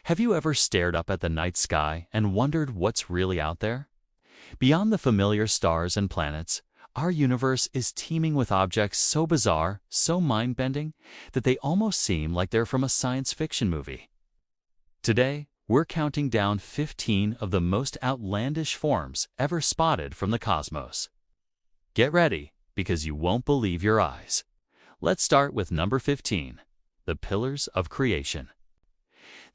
Have you ever stared up at the night sky and wondered what's really out there? Beyond the familiar stars and planets, our universe is teeming with objects so bizarre, so mind-bending, that they almost seem like they're from a science fiction movie. Today, we're counting down 15 of the most outlandish forms ever spotted from the cosmos. Get ready, because you won't believe your eyes. Let's start with number 15, the Pillars of Creation.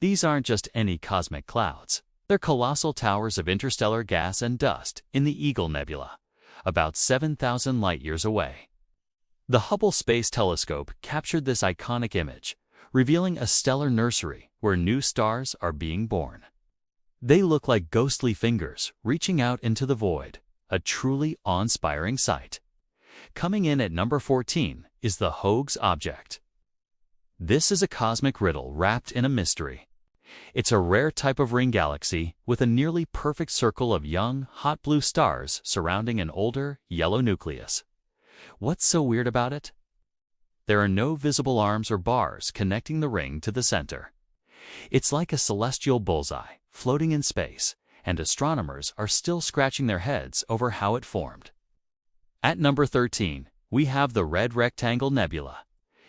These aren't just any cosmic clouds. They're colossal towers of interstellar gas and dust in the Eagle Nebula, about 7,000 light-years away. The Hubble Space Telescope captured this iconic image, revealing a stellar nursery where new stars are being born. They look like ghostly fingers reaching out into the void, a truly awe-inspiring sight. Coming in at number 14 is the Hoag's Object. This is a cosmic riddle wrapped in a mystery. It's a rare type of ring galaxy with a nearly perfect circle of young, hot blue stars surrounding an older, yellow nucleus. What's so weird about it? There are no visible arms or bars connecting the ring to the center. It's like a celestial bullseye floating in space, and astronomers are still scratching their heads over how it formed. At number 13, we have the Red Rectangle Nebula.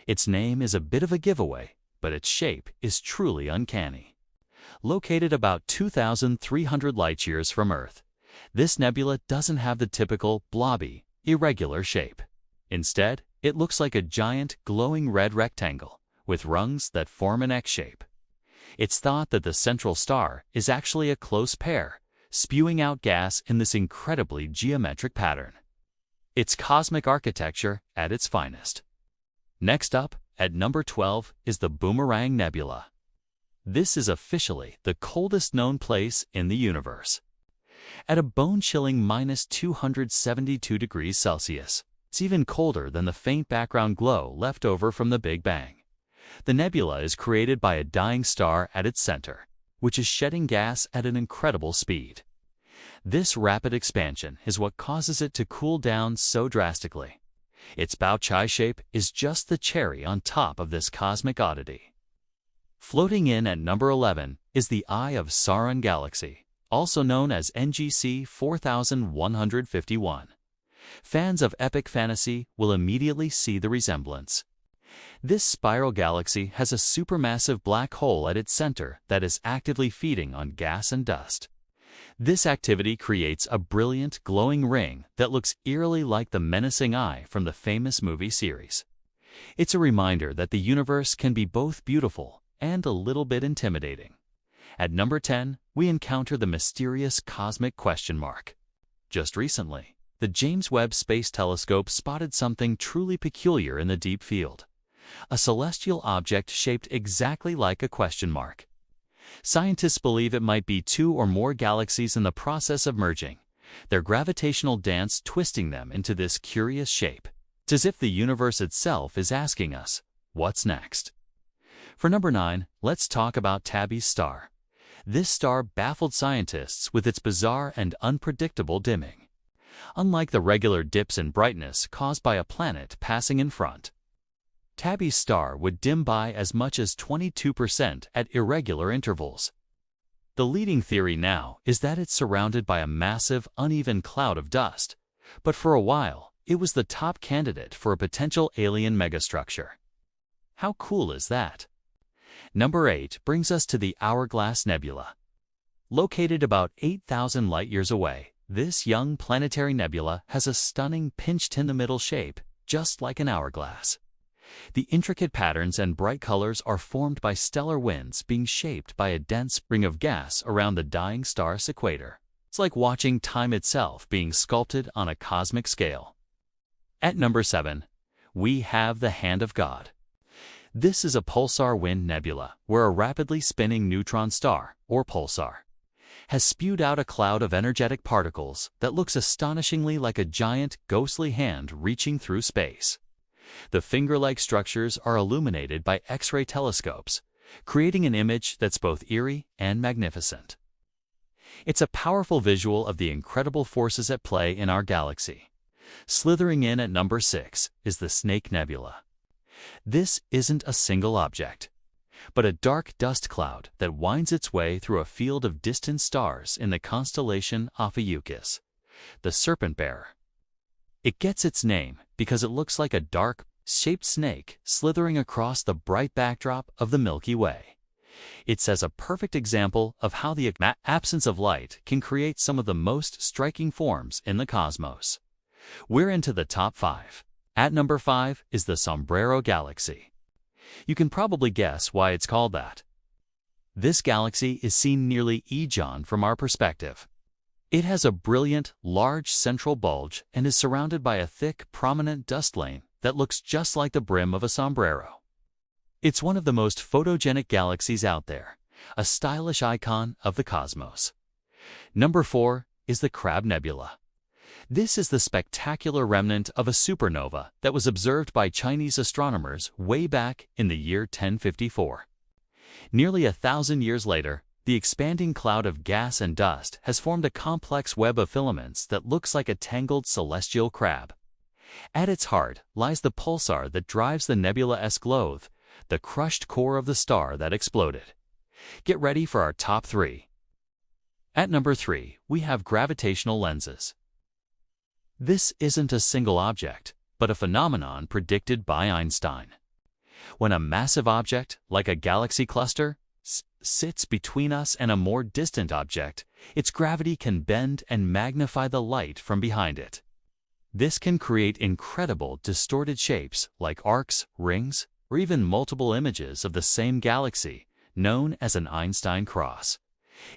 Its name is a bit of a giveaway, but its shape is truly uncanny. Located about 2,300 light-years from Earth, this nebula doesn't have the typical blobby, irregular shape. Instead, it looks like a giant, glowing red rectangle with rungs that form an X shape. It's thought that the central star is actually a close pair, spewing out gas in this incredibly geometric pattern. It's cosmic architecture at its finest. Next up, at number 12, is the Boomerang Nebula. This is officially the coldest known place in the universe. At a bone-chilling -272 degrees Celsius, it's even colder than the faint background glow left over from the Big Bang. The nebula is created by a dying star at its center, which is shedding gas at an incredible speed. This rapid expansion is what causes it to cool down so drastically. Its Bao-Chai shape is just the cherry on top of this cosmic oddity. Floating in at number 11 is the Eye of Sauron Galaxy, also known as NGC 4151. Fans of epic fantasy will immediately see the resemblance. This spiral galaxy has a supermassive black hole at its center that is actively feeding on gas and dust. This activity creates a brilliant, glowing ring that looks eerily like the menacing eye from the famous movie series. It's a reminder that the universe can be both beautiful and a little bit intimidating. At number 10, we encounter the mysterious cosmic question mark. Just recently, the James Webb Space Telescope spotted something truly peculiar in the deep field. A celestial object shaped exactly like a question mark. Scientists believe it might be two or more galaxies in the process of merging, their gravitational dance twisting them into this curious shape. It's as if the universe itself is asking us, what's next? For number 9, let's talk about Tabby's star. This star baffled scientists with its bizarre and unpredictable dimming. Unlike the regular dips in brightness caused by a planet passing in front, Tabby's star would dim by as much as 22% at irregular intervals. The leading theory now is that it's surrounded by a massive, uneven cloud of dust, but for a while, it was the top candidate for a potential alien megastructure. How cool is that? Number 8 brings us to the Hourglass Nebula. Located about 8,000 light-years away, this young planetary nebula has a stunning pinched-in-the-middle shape, just like an hourglass. The intricate patterns and bright colors are formed by stellar winds being shaped by a dense ring of gas around the dying star's equator. It's like watching time itself being sculpted on a cosmic scale. At number 7, we have the Hand of God. This is a pulsar wind nebula where a rapidly spinning neutron star, or pulsar, has spewed out a cloud of energetic particles that looks astonishingly like a giant, ghostly hand reaching through space. The finger-like structures are illuminated by X-ray telescopes, creating an image that's both eerie and magnificent. It's a powerful visual of the incredible forces at play in our galaxy. Slithering in at number 6 is the Snake Nebula. This isn't a single object. but a dark dust cloud that winds its way through a field of distant stars in the constellation Ophiuchus, the serpent bearer. It gets its name because it looks like a dark, shaped snake slithering across the bright backdrop of the Milky Way. It's as a perfect example of how the absence of light can create some of the most striking forms in the cosmos. We're into the top 5. At number 5 is the Sombrero Galaxy. You can probably guess why it's called that. This galaxy is seen nearly eon from our perspective. It has a brilliant, large central bulge and is surrounded by a thick, prominent dust lane that looks just like the brim of a sombrero. It's one of the most photogenic galaxies out there, a stylish icon of the cosmos. Number 4 is the Crab Nebula. This is the spectacular remnant of a supernova that was observed by Chinese astronomers way back in the year 1054. Nearly 1,000 years later, the expanding cloud of gas and dust has formed a complex web of filaments that looks like a tangled celestial crab. At its heart lies the pulsar that drives the nebula-esque loath, the crushed core of the star that exploded. Get ready for our top 3. At number 3, we have gravitational lenses. This isn't a single object, but a phenomenon predicted by Einstein. When a massive object, like a galaxy cluster, sits between us and a more distant object, its gravity can bend and magnify the light from behind it. This can create incredible distorted shapes like arcs, rings, or even multiple images of the same galaxy, known as an Einstein cross.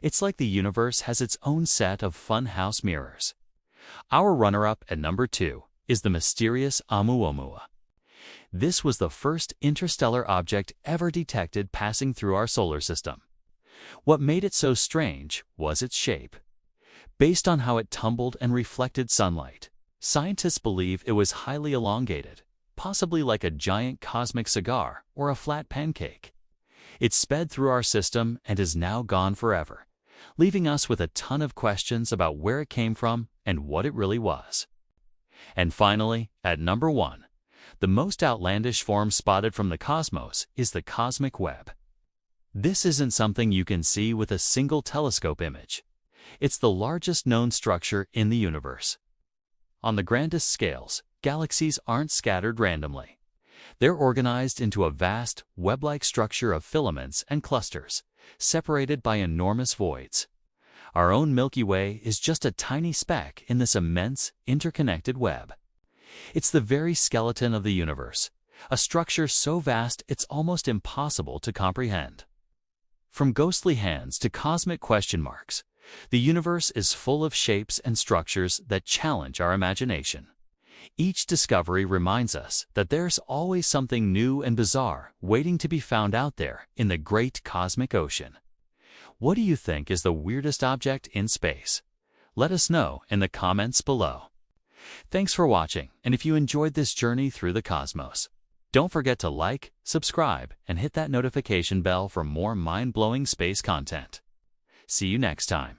It's like the universe has its own set of funhouse mirrors. Our runner-up at number 2 is the mysterious Oumuamua. This was the first interstellar object ever detected passing through our solar system. What made it so strange was its shape. Based on how it tumbled and reflected sunlight, scientists believe it was highly elongated, possibly like a giant cosmic cigar or a flat pancake. It sped through our system and is now gone forever, leaving us with a ton of questions about where it came from and what it really was. And finally, at number 1, the most outlandish form spotted from the cosmos is the cosmic web. This isn't something you can see with a single telescope image. It's the largest known structure in the universe. On the grandest scales, galaxies aren't scattered randomly. They're organized into a vast, web-like structure of filaments and clusters, separated by enormous voids. Our own Milky Way is just a tiny speck in this immense, interconnected web. It's the very skeleton of the universe, a structure so vast it's almost impossible to comprehend. From ghostly hands to cosmic question marks, the universe is full of shapes and structures that challenge our imagination. Each discovery reminds us that there's always something new and bizarre waiting to be found out there in the great cosmic ocean. What do you think is the weirdest object in space? Let us know in the comments below. Thanks for watching, and if you enjoyed this journey through the cosmos, don't forget to like, subscribe, and hit that notification bell for more mind-blowing space content. See you next time.